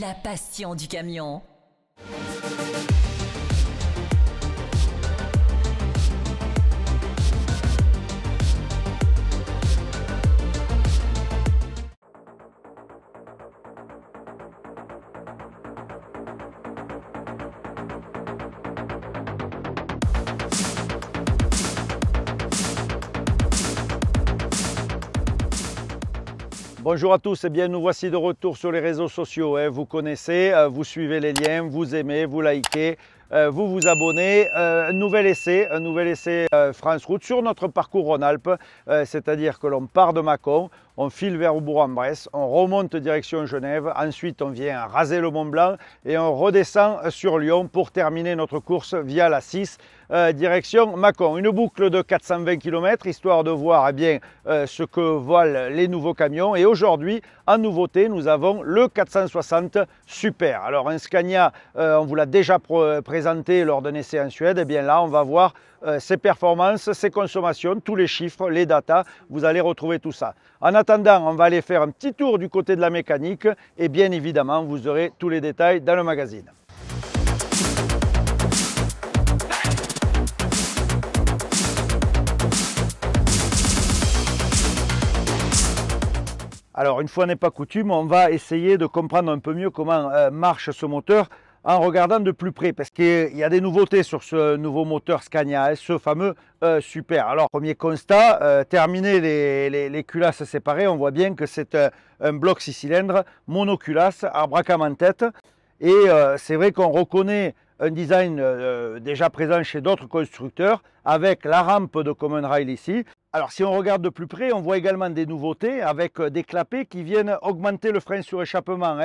La passion du camion. Bonjour à tous, et bien nous voici de retour sur les réseaux sociaux. Vous connaissez, vous suivez les liens, vous aimez, vous likez, vous vous abonnez. Un nouvel essai France Route sur notre parcours Rhône-Alpes, c'est-à-dire que l'on part de Mâcon, on file vers Bourg-en-Bresse, on remonte direction Genève, ensuite on vient raser le Mont-Blanc et on redescend sur Lyon pour terminer notre course via la 6 direction Mâcon. Une boucle de 420 km, histoire de voir ce que valent les nouveaux camions. Et aujourd'hui, en nouveauté, nous avons le 460 Super. Alors un Scania, on vous l'a déjà présenté lors d'un essai en Suède. Et bien là, on va voir ses performances, ses consommations, tous les chiffres, les datas. Vous allez retrouver tout ça. En attendant, on va aller faire un petit tour du côté de la mécanique. Et bien évidemment, vous aurez tous les détails dans le magazine. Alors, une fois n'est pas coutume, on va essayer de comprendre un peu mieux comment marche ce moteur en regardant de plus près, parce qu'il y a des nouveautés sur ce nouveau moteur Scania, ce fameux Super. Alors, premier constat, terminer les culasses séparées, on voit bien que c'est un bloc 6 cylindres, monoculasse, arbre à cam en tête, et c'est vrai qu'on reconnaît un design déjà présent chez d'autres constructeurs, avec la rampe de Common Rail ici. Alors si on regarde de plus près, on voit également des nouveautés avec des clapets qui viennent augmenter le frein sur échappement.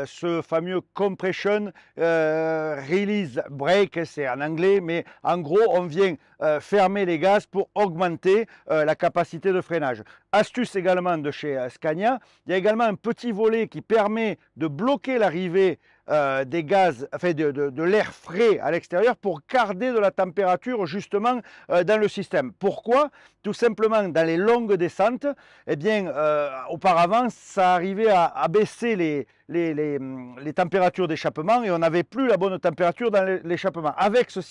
Ce fameux Compression Release Brake, c'est en anglais, mais en gros on vient fermer les gaz pour augmenter la capacité de freinage. Astuce également de chez Scania, il y a également un petit volet qui permet de bloquer l'arrivée des gaz, enfin de l'air frais à l'extérieur pour garder de la température justement dans le système. Pourquoi? Tout simplement dans les longues descentes, auparavant ça arrivait à baisser les températures d'échappement et on n'avait plus la bonne température dans l'échappement. Avec ce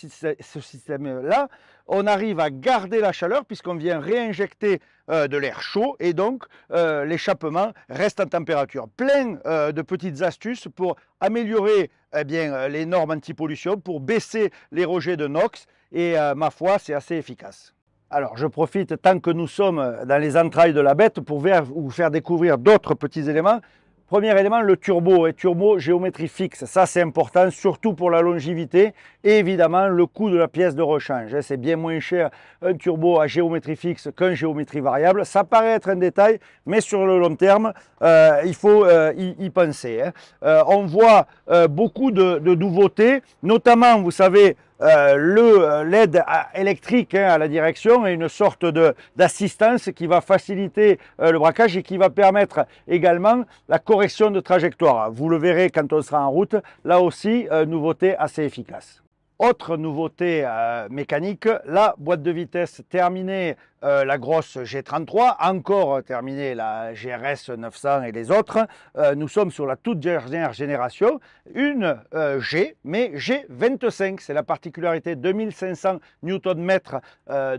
système-là, on arrive à garder la chaleur puisqu'on vient réinjecter de l'air chaud et donc l'échappement reste en température. Plein de petites astuces pour améliorer les normes anti-pollution, pour baisser les rejets de NOx et ma foi c'est assez efficace. Alors je profite tant que nous sommes dans les entrailles de la bête pour vous faire découvrir d'autres petits éléments. Premier élément, le turbo, et turbo géométrie fixe, ça c'est important, surtout pour la longévité et évidemment le coût de la pièce de rechange. C'est bien moins cher un turbo à géométrie fixe qu'un géométrie variable. Ça paraît être un détail, mais sur le long terme, il faut y penser. On voit beaucoup de nouveautés, notamment, vous savez, le LED électrique à la direction et une sorte d'assistance qui va faciliter le braquage et qui va permettre également la correction de trajectoire. Vous le verrez quand on sera en route, là aussi, nouveauté assez efficace. Autre nouveauté mécanique, la boîte de vitesse terminée, la grosse G33, encore terminée la GRS 900 et les autres. Nous sommes sur la toute dernière génération, une G, mais G25, c'est la particularité, 2500 Nm,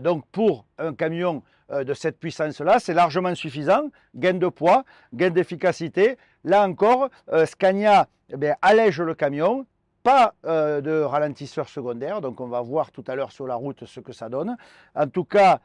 donc pour un camion de cette puissance-là, c'est largement suffisant, gain de poids, gain d'efficacité. Là encore, Scania allège le camion, pas de ralentisseur secondaire, donc on va voir tout à l'heure sur la route ce que ça donne. En tout cas,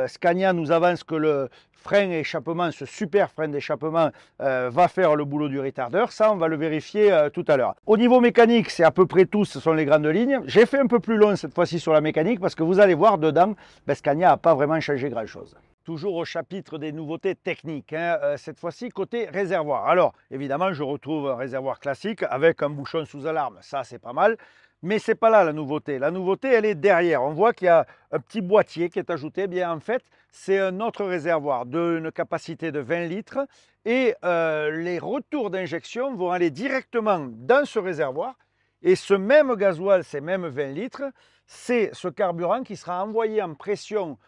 Scania nous avance que le frein échappement, ce super frein d'échappement va faire le boulot du retardeur. Ça, on va le vérifier tout à l'heure. Au niveau mécanique, c'est à peu près tout, ce sont les grandes lignes. J'ai fait un peu plus long cette fois-ci sur la mécanique parce que vous allez voir dedans, Scania n'a pas vraiment changé grand-chose. Toujours au chapitre des nouveautés techniques, cette fois-ci côté réservoir. Alors évidemment je retrouve un réservoir classique avec un bouchon sous alarme, ça c'est pas mal, mais c'est pas là la nouveauté. La nouveauté elle est derrière, on voit qu'il y a un petit boîtier qui est ajouté. En fait c'est un autre réservoir d'une capacité de 20 litres et les retours d'injection vont aller directement dans ce réservoir et ce même gasoil, ces mêmes 20 litres, c'est ce carburant qui sera envoyé en pression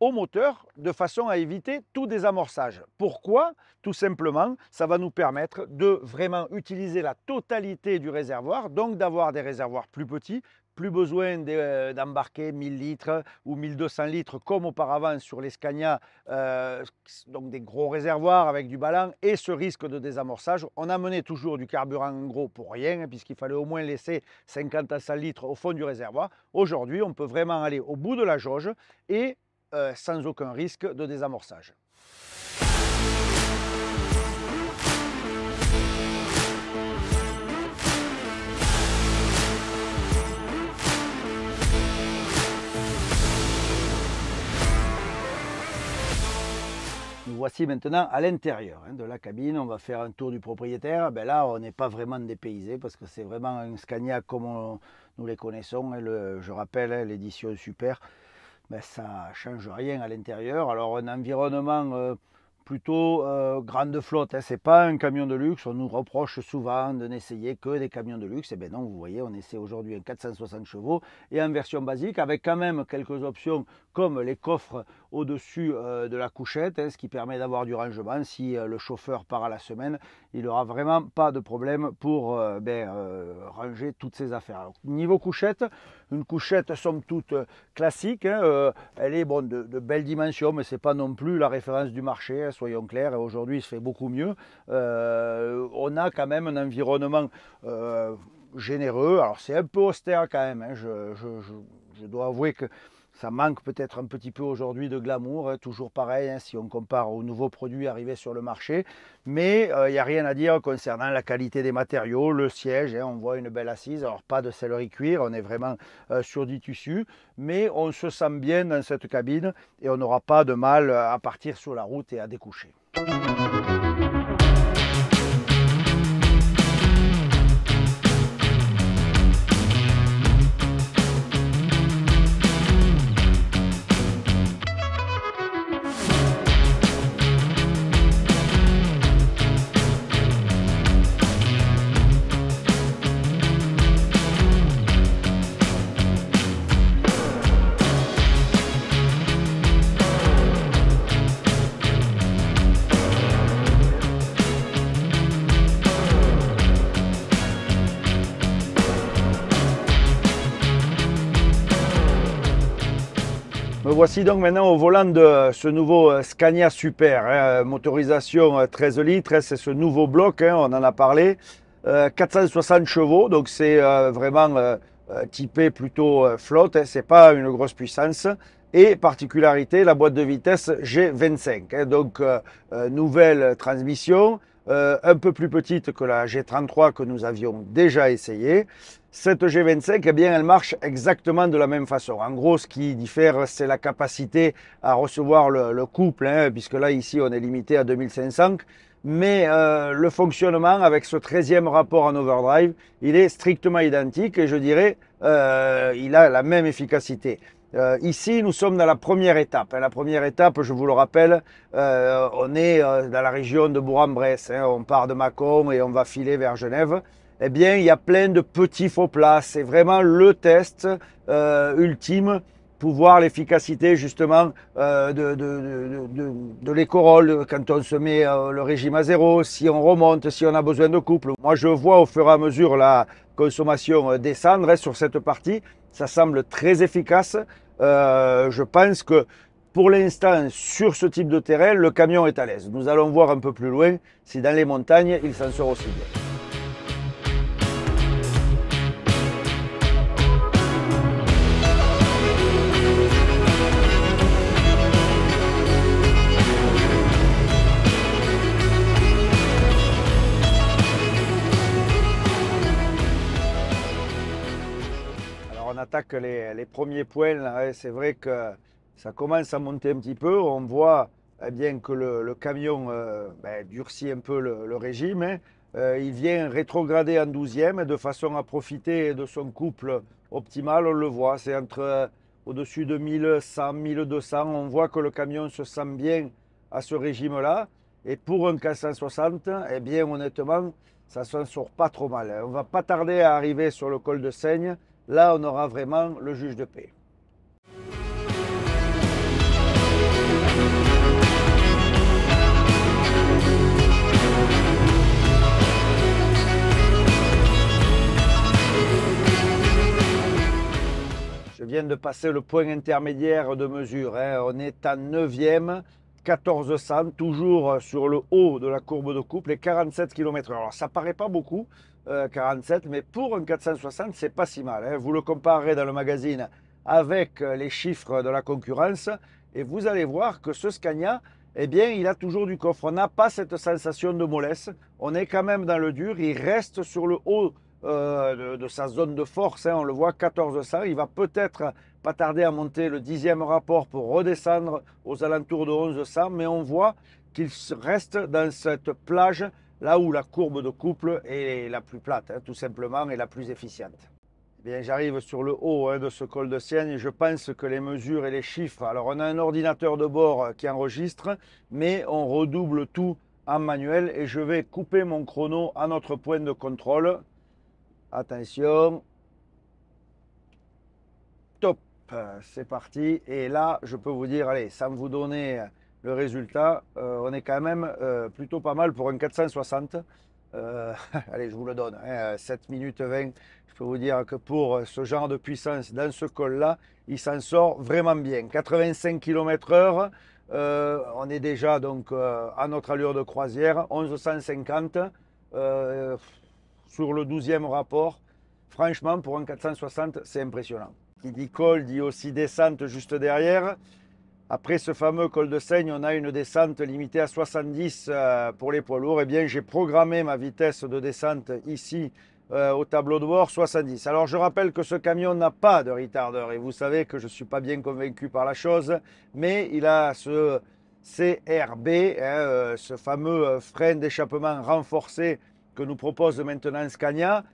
au moteur de façon à éviter tout désamorçage. Pourquoi? Tout simplement, ça va nous permettre de vraiment utiliser la totalité du réservoir, donc d'avoir des réservoirs plus petits, plus besoin d'embarquer 1000 litres ou 1200 litres comme auparavant sur les Scania, donc des gros réservoirs avec du ballon et ce risque de désamorçage. On amenait toujours du carburant en gros pour rien, puisqu'il fallait au moins laisser 50 à 100 litres au fond du réservoir. Aujourd'hui, on peut vraiment aller au bout de la jauge et sans aucun risque de désamorçage. Nous voici maintenant à l'intérieur de la cabine. On va faire un tour du propriétaire. Ben là, on n'est pas vraiment dépaysé parce que c'est vraiment un Scania comme nous les connaissons. Je rappelle, l'édition Super, ben, ça ne change rien à l'intérieur. Alors un environnement plutôt grande flotte, hein. Ce n'est pas un camion de luxe. On nous reproche souvent de n'essayer que des camions de luxe. Et bien non, vous voyez, on essaie aujourd'hui un 460 chevaux et en version basique avec quand même quelques options comme les coffres au-dessus de la couchette, hein, ce qui permet d'avoir du rangement. Si le chauffeur part à la semaine, il n'aura vraiment pas de problème pour ranger toutes ses affaires. Alors, niveau couchette, une couchette somme toute classique, hein, elle est bon, de belles dimensions, mais ce n'est pas non plus la référence du marché, hein, soyons clairs. Aujourd'hui, il se fait beaucoup mieux. On a quand même un environnement généreux. Alors, c'est un peu austère quand même, hein. Je dois avouer que ça manque peut-être un petit peu aujourd'hui de glamour, hein, toujours pareil, hein, si on compare aux nouveaux produits arrivés sur le marché. Mais il n'y a rien à dire concernant la qualité des matériaux, le siège, hein, on voit une belle assise, alors pas de sellerie cuir, on est vraiment sur du tissu, mais on se sent bien dans cette cabine et on n'aura pas de mal à partir sur la route et à découcher. Me voici donc maintenant au volant de ce nouveau Scania Super, hein, motorisation 13 litres, c'est ce nouveau bloc, hein, on en a parlé, 460 chevaux, donc c'est vraiment typé plutôt flotte, hein, c'est pas une grosse puissance. Et particularité, la boîte de vitesse G25, hein, donc nouvelle transmission, un peu plus petite que la G33 que nous avions déjà essayé. Cette G25, eh bien, elle marche exactement de la même façon. En gros, ce qui diffère, c'est la capacité à recevoir le couple, hein, puisque là, ici, on est limité à 2500. Mais le fonctionnement avec ce 13e rapport en overdrive, il est strictement identique et je dirais, il a la même efficacité. Ici, nous sommes dans la première étape. La première étape, je vous le rappelle, on est dans la région de Bourg-en-Bresse. Hein, on part de Mâcon et on va filer vers Genève. Eh bien, il y a plein de petits faux plats. C'est vraiment le test ultime pour voir l'efficacité justement de l'éco-roll quand on se met le régime à zéro, si on remonte, si on a besoin de couple. Moi, je vois au fur et à mesure la consommation descendre sur cette partie. Ça semble très efficace. Je pense que pour l'instant, sur ce type de terrain, le camion est à l'aise. Nous allons voir un peu plus loin si dans les montagnes, il s'en sort aussi bien. On attaque les premiers points, c'est vrai que ça commence à monter un petit peu, on voit bien que le camion durcit un peu le régime, hein. Il vient rétrograder en 12e de façon à profiter de son couple optimal, on le voit, c'est entre au-dessus de 1100, 1200, on voit que le camion se sent bien à ce régime-là, et pour un 460, eh bien honnêtement, ça ne s'en sort pas trop mal, hein. On ne va pas tarder à arriver sur le col de Seigne. Là, on aura vraiment le juge de paix. de passer le point intermédiaire de mesure. On est à 9e, 1400, toujours sur le haut de la courbe de couple et 47 km/h. Alors ça paraît pas beaucoup, 47, mais pour un 460, c'est pas si mal. Vous le comparerez dans le magazine avec les chiffres de la concurrence et vous allez voir que ce Scania, eh bien, il a toujours du coffre. On n'a pas cette sensation de mollesse. On est quand même dans le dur. Il reste sur le haut de sa zone de force. On le voit, 1400. Il va peut-être pas tarder à monter le 10e rapport pour redescendre aux alentours de 1100. Mais on voit qu'il reste dans cette plage là où la courbe de couple est la plus plate, tout simplement, et la plus efficiente. Eh bien, j'arrive sur le haut de ce col de Sienne et je pense que les mesures et les chiffres, alors on a un ordinateur de bord qui enregistre, mais on redouble tout en manuel et je vais couper mon chrono à notre point de contrôle. Attention. Top, c'est parti. Et là, je peux vous dire, allez, sans vous donner le résultat, on est quand même plutôt pas mal pour un 460. Allez, je vous le donne, 7 minutes 20. Je peux vous dire que pour ce genre de puissance dans ce col-là, il s'en sort vraiment bien. 85 km/h, on est déjà donc à notre allure de croisière, 1150 sur le 12e rapport. Franchement, pour un 460, c'est impressionnant. Qui dit col dit aussi descente juste derrière. Après ce fameux col de Seigne, on a une descente limitée à 70 pour les poids lourds. Eh bien, j'ai programmé ma vitesse de descente ici au tableau de bord, 70. Alors, je rappelle que ce camion n'a pas de retardeur et vous savez que je ne suis pas bien convaincu par la chose, mais il a ce CRB, ce fameux frein d'échappement renforcé que nous propose maintenant Scania.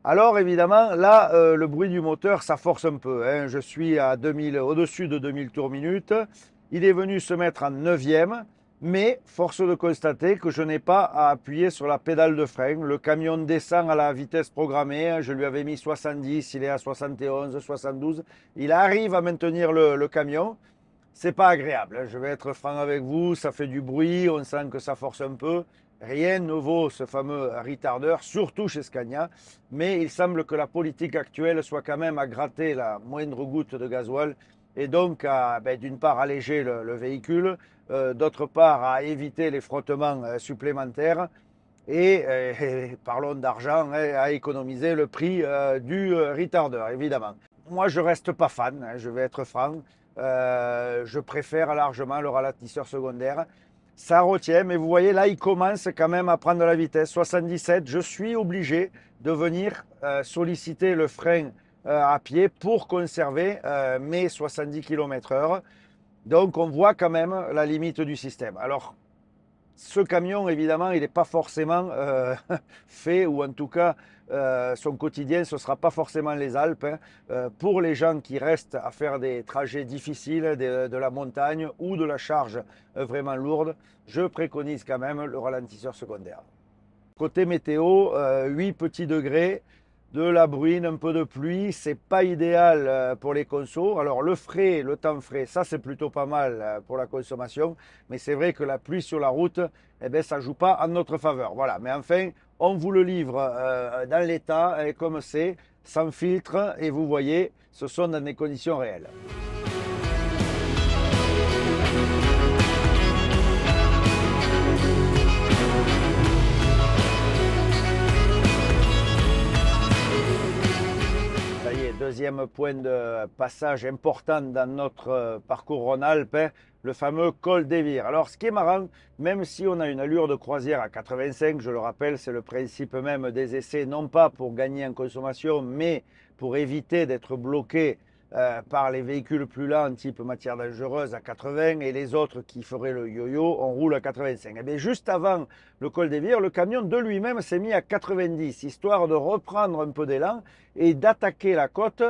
Alors évidemment, là, le bruit du moteur, ça force un peu. Je suis à 2000, au-dessus de 2000 tours minute. Il est venu se mettre en 9e, mais force de constater que je n'ai pas à appuyer sur la pédale de frein. Le camion descend à la vitesse programmée. Je lui avais mis 70, il est à 71, 72. Il arrive à maintenir le camion. C'est pas agréable, je vais être franc avec vous. Ça fait du bruit, on sent que ça force un peu. Rien ne vaut ce fameux retardeur, surtout chez Scania, mais il semble que la politique actuelle soit quand même à gratter la moindre goutte de gasoil et donc à, d'une part, alléger le véhicule, d'autre part, à éviter les frottements supplémentaires et parlons d'argent, à économiser le prix du retardeur, évidemment. Moi, je ne reste pas fan, je vais être franc, je préfère largement le ralentisseur secondaire. Ça retient, mais vous voyez là, il commence quand même à prendre la vitesse. 77, je suis obligé de venir solliciter le frein à pied pour conserver mes 70 km/h. Donc, on voit quand même la limite du système. Alors, ce camion, évidemment, il n'est pas forcément fait, ou en tout cas, son quotidien, ce ne sera pas forcément les Alpes. Pour les gens qui restent à faire des trajets difficiles, de la montagne ou de la charge vraiment lourde, je préconise quand même le ralentisseur secondaire. Côté météo, 8 petits degrés, de la bruine, un peu de pluie, c'est pas idéal pour les consos. Alors le frais, le temps frais, ça c'est plutôt pas mal pour la consommation, mais c'est vrai que la pluie sur la route, eh bien, ça joue pas en notre faveur. Voilà, mais enfin, on vous le livre dans l'état, comme c'est, sans filtre, et vous voyez, ce sont dans des conditions réelles. Deuxième point de passage important dans notre parcours Rhône-Alpes, le fameux col des Vires. Alors ce qui est marrant, même si on a une allure de croisière à 85, je le rappelle, c'est le principe même des essais, non pas pour gagner en consommation, mais pour éviter d'être bloqué par les véhicules plus lents, type matière dangereuse à 80, et les autres qui feraient le yo-yo, on roule à 85. Et bien juste avant le col des Vires, le camion de lui-même s'est mis à 90, histoire de reprendre un peu d'élan et d'attaquer la côte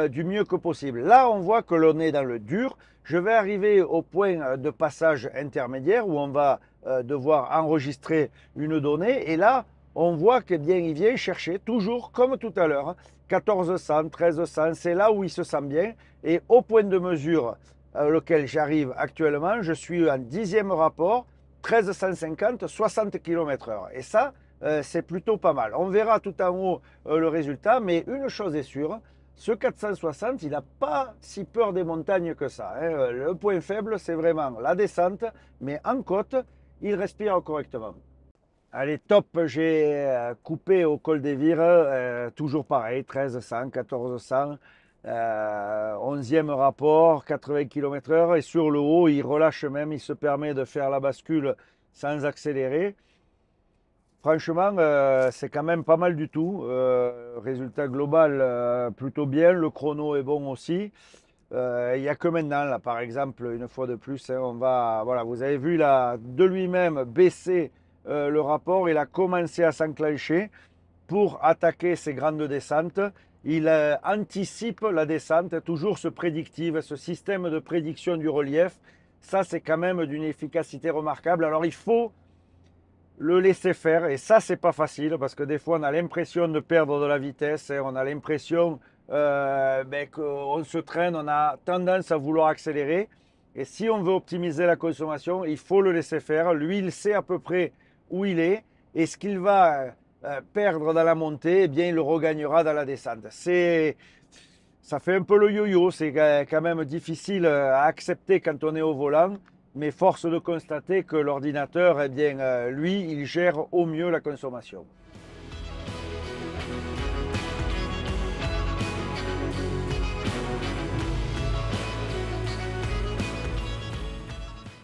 du mieux que possible. Là, on voit que l'on est dans le dur. Je vais arriver au point de passage intermédiaire où on va devoir enregistrer une donnée. Et là, on voit que bien, il vient chercher toujours comme tout à l'heure, 1400, 1300, c'est là où il se sent bien. Et au point de mesure auquel j'arrive actuellement, je suis en 10e rapport, 1350, 60 km/h. Et ça, c'est plutôt pas mal. On verra tout en haut le résultat, mais une chose est sûre, Ce 460, il n'a pas si peur des montagnes que ça, hein. Le point faible, c'est vraiment la descente, mais en côte, il respire correctement. Allez, top, j'ai coupé au col des Vires, toujours pareil, 1300, 1400, 11e rapport, 80 km/h, et sur le haut, il relâche même, il se permet de faire la bascule sans accélérer. Franchement, c'est quand même pas mal du tout. Résultat global, plutôt bien. Le chrono est bon aussi. Il n'y a que maintenant, là, par exemple, une fois de plus, hein, on va, voilà, vous avez vu là, de lui-même baisser le rapport. Il a commencé à s'enclencher pour attaquer ces grandes descentes. Il anticipe la descente, toujours ce prédictive, ce système de prédiction du relief. Ça, c'est quand même d'une efficacité remarquable. Alors, il faut le laisser faire, et ça c'est pas facile parce que des fois on a l'impression de perdre de la vitesse, on a l'impression qu'on se traîne, on a tendance à vouloir accélérer, et si on veut optimiser la consommation, il faut le laisser faire. Lui, il sait à peu près où il est, et ce qu'il va perdre dans la montée, eh bien il le regagnera dans la descente. Ça fait un peu le yo-yo, c'est quand même difficile à accepter quand on est au volant. Mais force de constater que l'ordinateur, eh bien, lui, il gère au mieux la consommation.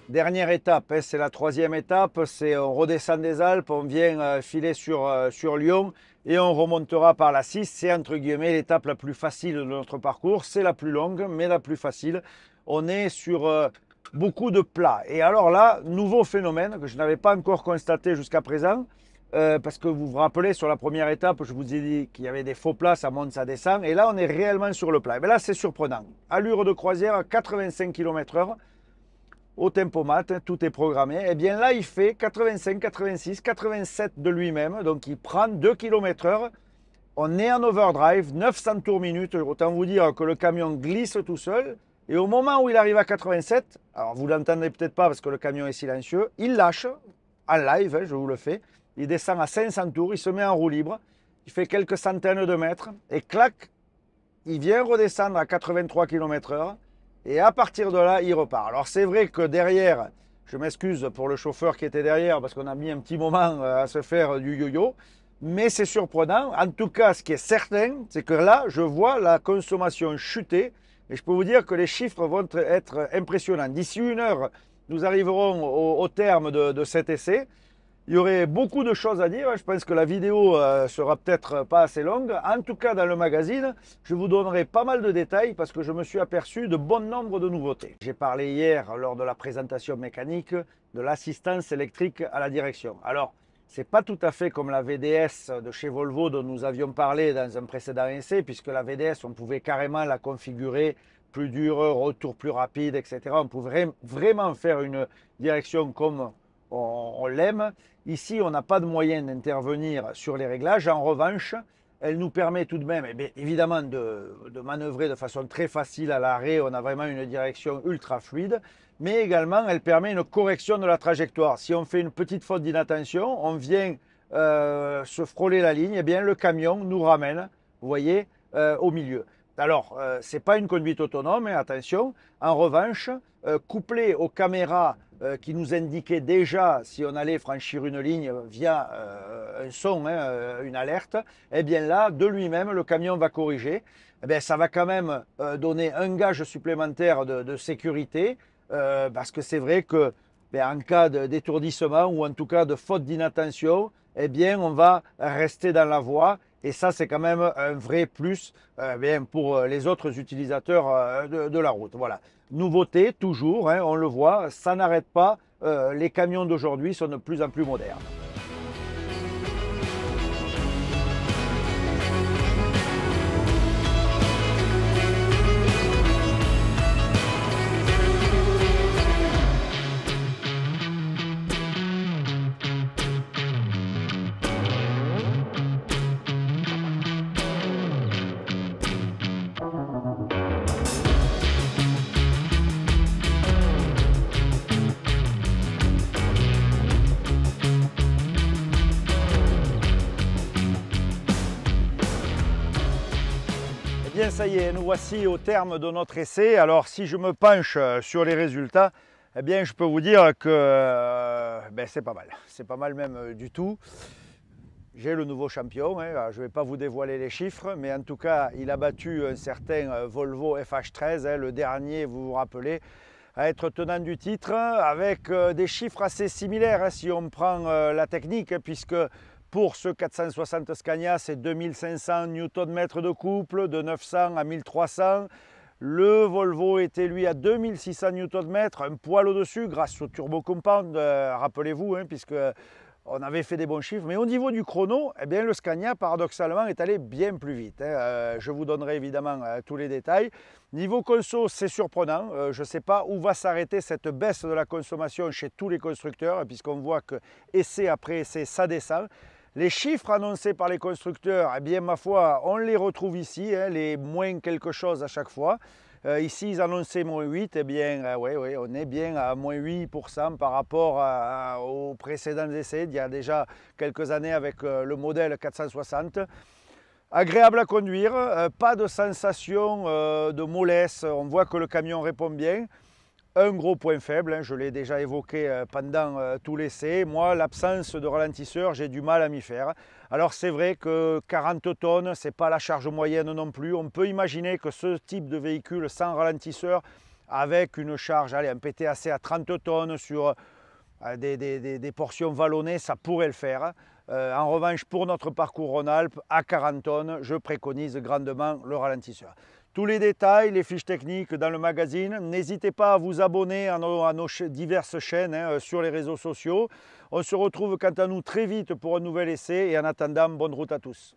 Dernière étape, hein, c'est la 3e étape, c'est on redescend des Alpes, on vient filer sur Lyon et on remontera par la 6. C'est entre guillemets l'étape la plus facile de notre parcours, c'est la plus longue mais la plus facile. On est sur beaucoup de plats. Et alors là, nouveau phénomène que je n'avais pas encore constaté jusqu'à présent, parce que vous vous rappelez, sur la première étape, je vous ai dit qu'il y avait des faux plats, ça monte, ça descend, et là on est réellement sur le plat. Et bien là c'est surprenant. Allure de croisière à 85 km/h, au tempomat, hein, tout est programmé. Et bien là il fait 85, 86, 87 de lui-même, donc il prend 2 km/h. On est en overdrive, 900 tours minute, autant vous dire que le camion glisse tout seul. Et au moment où il arrive à 87, alors vous ne l'entendez peut-être pas parce que le camion est silencieux, il lâche, en live, hein, je vous le fais, il descend à 500 tours, il se met en roue libre, il fait quelques centaines de mètres, et clac, il vient redescendre à 83 km/h, et à partir de là, il repart. Alors c'est vrai que derrière, je m'excuse pour le chauffeur qui était derrière, parce qu'on a mis un petit moment à se faire du yo-yo, mais c'est surprenant. En tout cas, ce qui est certain, c'est que là, je vois la consommation chuter. Et je peux vous dire que les chiffres vont être impressionnants. D'ici 1 heure, nous arriverons au terme de cet essai. Il y aurait beaucoup de choses à dire. Je pense que la vidéo sera peut-être pas assez longue. En tout cas, dans le magazine, je vous donnerai pas mal de détails parce que je me suis aperçu de bon nombre de nouveautés. J'ai parlé hier, lors de la présentation mécanique, de l'assistance électrique à la direction. Alors, ce n'est pas tout à fait comme la VDS de chez Volvo dont nous avions parlé dans un précédent essai, puisque la VDS, on pouvait carrément la configurer plus dure, retour plus rapide, etc. On pouvait vraiment faire une direction comme on l'aime. Ici, on n'a pas de moyen d'intervenir sur les réglages. En revanche, elle nous permet tout de même, eh bien, évidemment, de manœuvrer de façon très facile à l'arrêt. On a vraiment une direction ultra fluide. Mais également, elle permet une correction de la trajectoire. Si on fait une petite faute d'inattention, on vient se frôler la ligne, eh bien, le camion nous ramène, vous voyez, au milieu. Alors, ce n'est pas une conduite autonome, hein, attention. En revanche, couplé aux caméras qui nous indiquaient déjà si on allait franchir une ligne via un son, hein, une alerte, eh bien là, de lui-même, le camion va corriger. Eh bien, ça va quand même donner un gage supplémentaire de sécurité, parce que c'est vrai que en cas d'étourdissement ou en tout cas de faute d'inattention, eh bien, on va rester dans la voie. Et ça, c'est quand même un vrai plus pour les autres utilisateurs de la route. Voilà. Nouveauté, toujours, hein, on le voit, ça n'arrête pas. Les camions d'aujourd'hui sont de plus en plus modernes. bien ça y est, nous voici au terme de notre essai. Alors si je me penche sur les résultats, eh bien je peux vous dire que c'est pas mal. C'est pas mal même du tout. J'ai le nouveau champion, hein. Je ne vais pas vous dévoiler les chiffres, mais en tout cas il a battu un certain Volvo FH13, hein, le dernier, vous vous rappelez, à être tenant du titre, avec des chiffres assez similaires, hein, si on prend la technique, hein, puisque pour ce 460 Scania, c'est 2500 Nm de couple, de 900 à 1300. Le Volvo était lui à 2600 Nm, un poil au-dessus grâce au turbo compound, rappelez-vous, hein, puisque on avait fait des bons chiffres. Mais au niveau du chrono, eh bien, le Scania, paradoxalement, est allé bien plus vite, hein. Je vous donnerai évidemment tous les détails. Niveau conso, c'est surprenant. Je ne sais pas où va s'arrêter cette baisse de la consommation chez tous les constructeurs, puisqu'on voit que essai après essai, ça descend. Les chiffres annoncés par les constructeurs, eh bien, ma foi, on les retrouve ici, hein, les moins quelque chose à chaque fois. Ici, ils annonçaient moins 8, eh bien, oui, on est bien à moins 8% par rapport aux précédents essais, il y a déjà quelques années avec le modèle 460. Agréable à conduire, pas de sensation de mollesse, on voit que le camion répond bien. Un gros point faible, hein, je l'ai déjà évoqué pendant tout l'essai, moi l'absence de ralentisseur, j'ai du mal à m'y faire. Alors c'est vrai que 40 tonnes, ce n'est pas la charge moyenne non plus, on peut imaginer que ce type de véhicule sans ralentisseur, avec une charge, allez, un PTAC à 30 tonnes sur des portions vallonnées, ça pourrait le faire. En revanche, pour notre parcours Rhône-Alpes, à 40 tonnes, je préconise grandement le ralentisseur. Tous les détails, les fiches techniques dans le magazine. N'hésitez pas à vous abonner à nos diverses chaînes, hein, sur les réseaux sociaux. On se retrouve quant à nous très vite pour un nouvel essai et en attendant, bonne route à tous.